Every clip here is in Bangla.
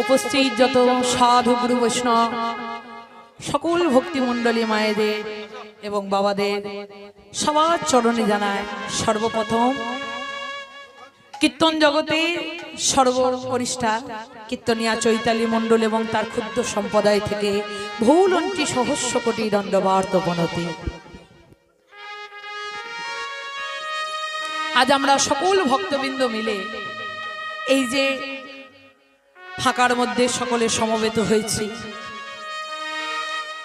উপস্থিত যত সাধু গুরু বৈষ্ণব সকল ভক্তিমণ্ডলী মায়েদের এবং বাবাদের সবার চরণে জানায় সর্বপ্রথম কীর্তন জগতে সর্বকনিষ্ঠা কীর্তনিয়া চৈতালি মণ্ডল এবং তার ক্ষুদ্র সম্প্রদায় থেকে ভুলন্তি সহস্র কোটি দণ্ডবার্ত বনতি। আজ আমরা সকল ভক্তবৃন্দ মিলে এই যে ফাঁকার মধ্যে সকলে সমবেত হয়েছি,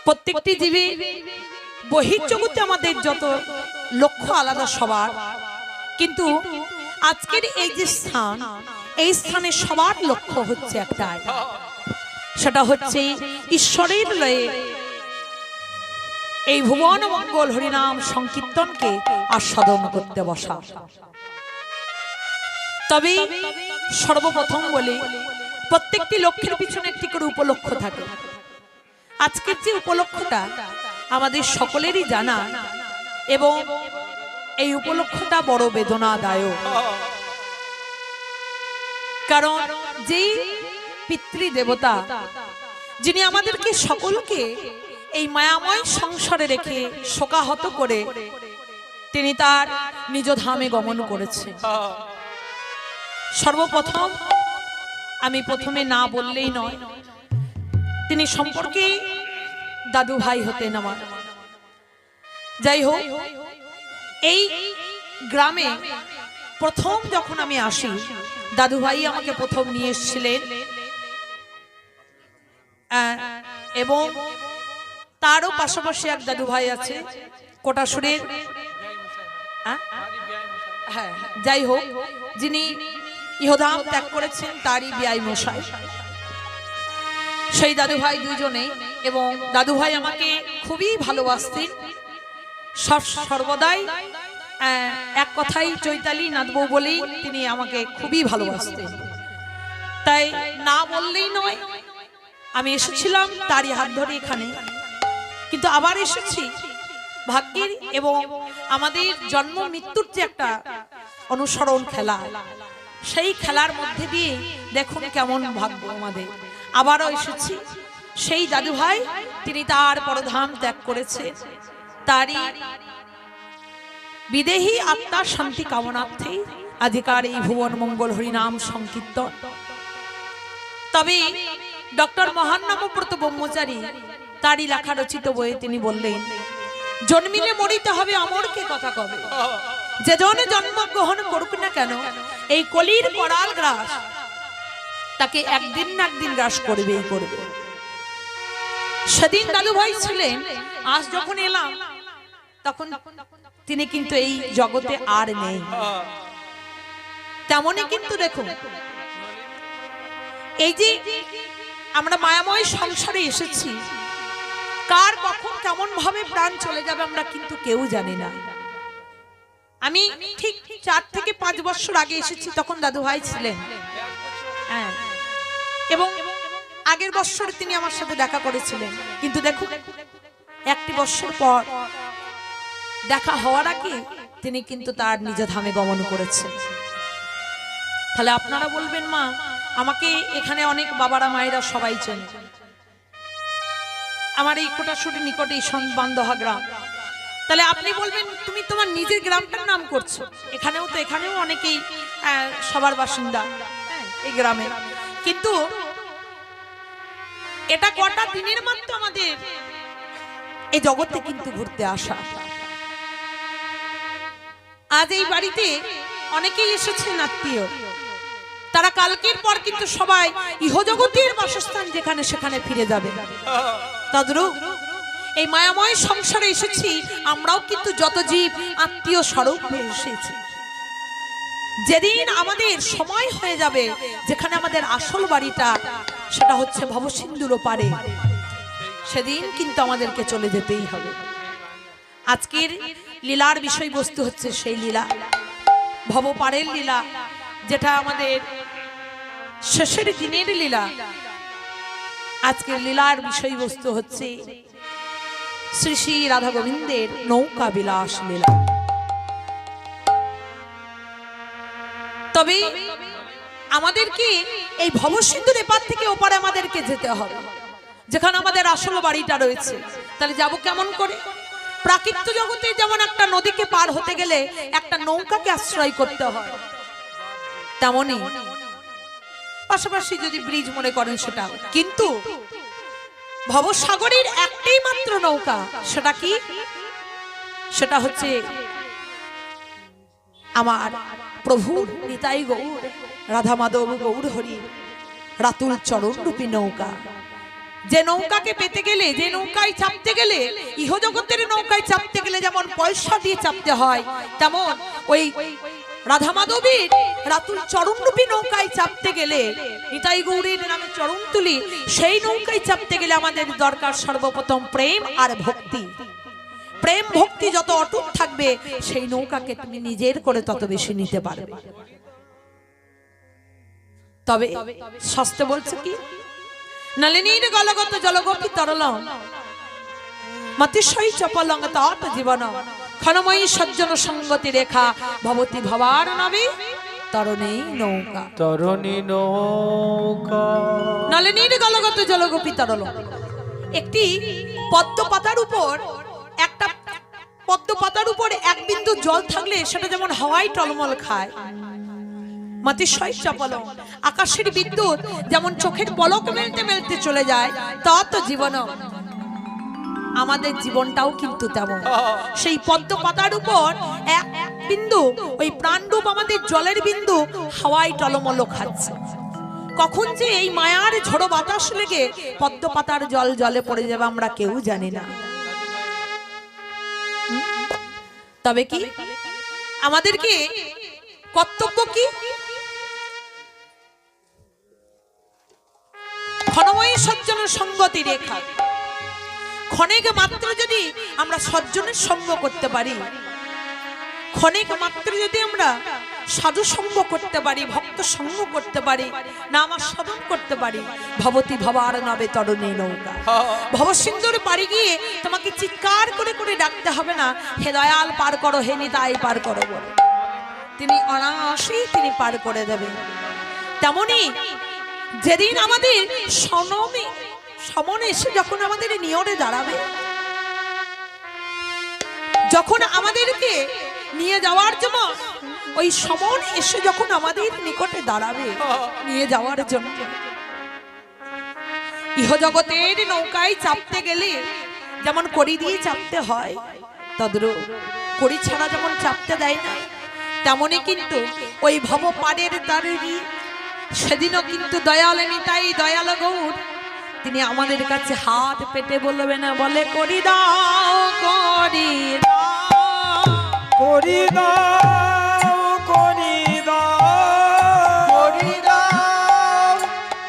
প্রত্যেকটি জীবে বহির্জগতে আমাদের যত লক্ষ্য আলাদা সবার, কিন্তু আজকের এই যে স্থান, এই স্থানে সবার লক্ষ্য হচ্ছে একটাই, সেটা হচ্ছে ঈশ্বরের লয়ে এই ভুবন মঙ্গল হরিনাম সংকীর্তনকে আস্বাদন করতে বসা। তবে সর্বপ্রথম বলে প্রত্যেকটি লক্ষ্যের পিছনে একটি করে উপলক্ষ থাকে। আজকের যে উপলক্ষটা আমাদের সকলেরই জানা এবং এই উপলক্ষটা বড় বেদনাদায়ক, কারণ যেই পিতৃদেবতা যিনি আমাদেরকে সকলকে এই মায়াময় সংসারে রেখে শোকাহত করে তিনি তার নিজ ধামে গমন করেছেন। সর্বপ্রথম আমি প্রথমে না বললেই নয়, তিনি সম্পর্কে দাদু ভাই হতেন আমার। যাই হোক, এই গ্রামে প্রথম যখন আমি আসি, দাদু ভাই আমাকে প্রথম নিয়ে এসেছিলেন এবং তারও পাশাপাশি এক দাদু ভাই আছে কোটাসুরের, হ্যাঁ যাই হোক, যিনি ইহধাম ত্যাগ করেছেন তারই বিয়াই মশাই, সেই দাদু ভাই দুইজনেই। এবং দাদু ভাই আমাকে খুবই ভালোবাসতেন, সর্বদাই এক কথাই চৈতালি নাদবো বলেই তিনি আমাকে খুবই ভালোবাসতেন। তাই না বললেই নয়, আমি এসেছিলাম তারই হাত ধরে এখানে, কিন্তু আবার এসেছি ভাগ্যের এবং আমাদের জন্ম মৃত্যুর যে একটা অনুসরণ খেলা, সেই খেলার মধ্যে দিয়ে দেখুন কেমন ভাগ্য আমাদের, আবারও এসেছি। সেই দাদু ভাই তিনি তার পরধাম ত্যাগ করেছে, তারই বিদেহী আত্মার শান্তি কামনার্থে আধিকার এই ভুবন মঙ্গল হরিনাম সংকীর্তন। তবে ডক্টর মহান্নামব্রত ব্রহ্মচারী তারই লেখা রচিত বইয়ে তিনি বললেন, জন্মিলে মরিতে হবে অমরকে কথা কবে, যে জনে জন্মগ্রহণ করুক না কেন এই কলির করাল গ্রাস তাকে একদিন না একদিন গ্রাস করবেই করবে। সেদিন দাদু ভাই ছিলেন, আজ যখন এলাম তখন তিনি কিন্তু এই জগতে আর নেই। তেমনই কিন্তু দেখুন, এই যে আমরা মায়াময় সংসারে এসেছি, কার কখন কেমন ভাবে প্রাণ চলে যাবে আমরা কিন্তু কেউ জানি না। আমি ঠিক 4 থেকে 5 বছর আগে এসেছি, তখন দাদু ভাই ছিলেন, হ্যাঁ, এবং আগের বছর তিনি আমার সাথে দেখা করেছিলেন। কিন্তু দেখুন, 1 বছর পর দেখা হওয়ার আগে তিনি কিন্তু তার নিজ ধামে গমন করেছেন। তাহলে আপনারা বলবেন, মা আমাকে এখানে অনেক বাবারা মায়েরা সবাই চেনে, আমার এই কোটাসুরের নিকটে বান্দহা গ্রাম, তাহলে আপনি বলবেন তুমি তোমার নিজের গ্রামটার নাম করছো, এখানেও অনেকেই সবার বাসিন্দা এই গ্রামে, কিন্তু এটা কটা দিনের মাত্র আমাদের এই জগতে কিন্তু ঘুরতে আসা। আজ এই বাড়িতে অনেকেই এসেছেন আত্মীয়, তারা কালকের পর কিন্তু সবাই ইহজগতের বাসস্থান যেখানে সেখানে ফিরে যাবে। তদ্রূপ এই মায়াময় সংসারে এসেছি আমরাও কিন্তু যত জীব আত্মীয় স্বরূপ হয়ে এসেছি। যেদিন আমাদের সময় হয়ে যাবে, যেখানে আমাদের আসল বাড়িটা সেটা হচ্ছে ভবসিন্ধুর ওপারে, সেদিন কিন্তু আমাদেরকে চলে যেতেই হবে। আজকের লীলার বিষয়বস্তু হচ্ছে সেই লীলা, ভবপারের লীলা, যেটা আমাদের শেষের দিনের লীলা। আজকের লীলার বিষয়বস্তু হচ্ছে শ্রী শ্রী রাধা গোবিন্দের নৌকা বিলাস লীলা। তবে আমাদেরকে এই ভবসিন্ধুর এপার থেকে ওপারে আমাদেরকে যেতে হবে, যেখানে আমাদের আসল বাড়িটা রয়েছে। তাহলে যাব কেমন করে? প্রাকৃতিক জগতে যেমন একটা নদীকে পার হতে গেলে একটা নৌকাকে আশ্রয় করতে হয়, তেমনি পাশাপাশি যদি ব্রিজ মনে করেন সেটা। কিন্তু ভবসাগরের একটাই মাত্র নৌকা, সেটা কি? সেটা হচ্ছে আমার প্রভুর নিতাই গৌর রাধা মাধব গৌর হরি রাতুল চরণ রূপী নৌকা। যে নৌকাকে পেতে গেলে, যে নৌকায় চাপতে গেলে, ইহজগতের নৌকায় চাপতে গেলে যেমন পয়সা দিয়ে চাপতে হয়, তেমন ওই রাধা মাধবীর রাতুল চরণ রূপী নৌকায় চাপতে গেলে, নিতাই গৌরের নামে চরণ তুলি, সেই নৌকায় চাপতে গেলে আমাদের দরকার সর্বপ্রথম প্রেম আর ভক্তি। প্রেম ভক্তি যত অটুট থাকবে, সেই নৌকাকে তুমি নিজের করে তত বেশি নিতে পারবে। তবে শাস্ত্র বলছে কি? নলিনীর গলগত জলগোপী তরলং মতিশয় চপলং তত জীবন ক্ষণময়ী সজ্জন সঙ্গতি রেখা ভবতি ভবার নবী তরণী নৌকা। তরণী নৌকা নলিনীর গলগত জলগোপী তরলং, একটি পদ্ম পাতার উপর, একটা পদ্ম পাতার উপর এক বিন্দু জল থাকলে সেটা যেমন হাওয়ায় টলমল খায়, মতিশয় চপলং আকাশের বিদ্যুৎ যেমন চোখের পলক মেলতে মেলতে চলে যায়, তত জীবন আমাদের জীবনটাও কিন্তু তেমন। সেই পদ্ম পাতার উপর এক বিন্দু, ওই প্রাণরূপ আমাদের জলের বিন্দু হাওয়ায় টলমল খাচ্ছে। কখন যে এই মায়ার ঝড়ো বাতাস লেগে পদ্ম পাতার জল জলে পড়ে যাবে আমরা কেউ জানি না। তবে কি আমাদেরকে কর্তব্য কি? ক্ষণময়ী সজ্জন সঙ্গতি রেখা, ক্ষণিক মাত্র যদি আমরা সজ্জনের সঙ্গ করতে পারি, ক্ষণিক মাত্র যদি আমরা সাধু সঙ্গ করতে পারি, ভক্ত সঙ্গ করতে পারি, নাম সাধন করতে পারি, ভবতি ভবার নবে তরণী নৌকা। ভবসিন্ধুর পাড়ি গিয়ে তোমাকে চিৎকার করে করে ডাকতে হবে না, হে দয়াল পার করো, হে নিতাই পার করো বলে। তিনি অনায়াসেই তিনি পার করে দেবেন। তেমনি যেদিন আমাদের সমনে এসে যখন আমাদের নিয়রে দাঁড়াবে, যখন আমাদেরকে নিয়ে যাওয়ার জন্য ওই সমন এসে যখন আমাদের নিকটে দাঁড়াবে নিয়ে যাওয়ার জন্য, ইহজগতের নৌকায় চাপতে গেলে যেমন কড়ি দিয়ে চাপতে হয়, তদ্রূপ কড়ি ছাড়া যেমন চাপতে দেয় না, তেমনি কিন্তু ওই ভব পাড়ের দ্বারে সেদিনও কিন্তু দয়াল নিতাই দয়াল গৌর তিনি আমাদের কাছে হাত পেতে বলবে না, বলে করি দাও করি দাও করি দাও করি দাও করি দাও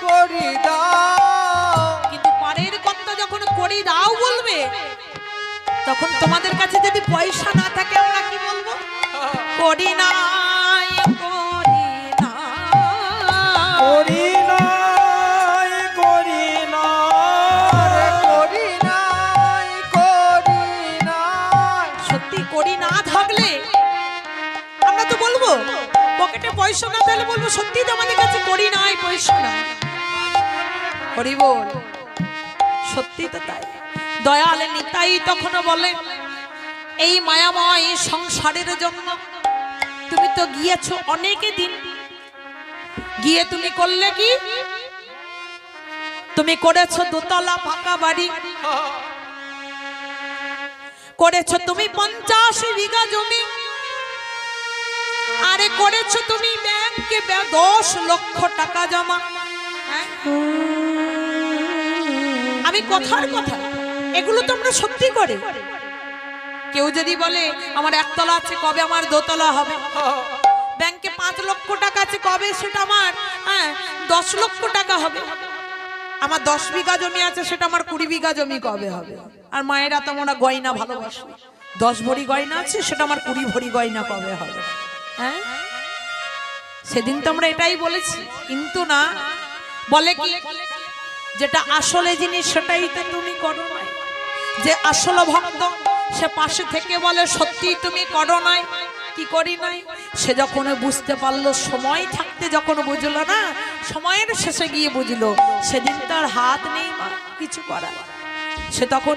করি দাও। কিন্তু পাড়ের কর্তা যখন করি দাও বলবে, তখন তোমাদের কাছে যদি পয়সা না থাকে আমরা কি বলবো? করি নাই করি না করি নাই করি নাই করি নাই করি নাই। সত্যি করি না থাকলে আমরা তো বলবো, পকেটে পয়সা না থাকলে বলবো সত্যি তো আমাদের কাছে করি নাই পয়সা না। হরি বল, সত্যি তো তাই। দয়াল নিতাই তখন বলে, এই মায়াময় সংসারের জন্য তুমি তো গিয়েছো অনেকে দিন, গিয়ে তুমি করলে কি? তুমি করেছো দোতলা ফাঁকা বাড়ি, করেছো তুমি 50 বিঘা জমি, আরে করেছো তুমি ব্যাংকে 10 লক্ষ টাকা জমা। আমি কথার কথা, এগুলো তো আমরা সত্যি করে। কেউ যদি বলে আমার একতলা আছে, কবে আমার দোতলা হবে? ব্যাংকে 5 লক্ষ টাকা আছে, কবে সেটা আমার 10 লক্ষ টাকা হবে? আমার 10 বিঘা জমি আছে, সেটা আমার 20 বিঘা জমি কবে হবে? আর মায়েরা তো আমরা গয়না ভালোবাসি, 10 ভরি গয়না আছে, সেটা আমার 20 ভরি গয়না কবে হবে? হ্যাঁ, সেদিন তো আমরা এটাই বলেছি। কিন্তু না, বলে কি যেটা আসলে জিনিস সেটাই তো তুমি করো নাই। যে আসল ভক্ত সে পাশে থেকে বলে সত্যি তুমি করো নাই, কি করি নাই, সে যখন বুঝতে পারলো, সময় থাকতে যখন বুঝলো না, সময়ের শেষে গিয়ে বুঝলো সেদিন তার হাত নেই মা কিছু করার। সে তখন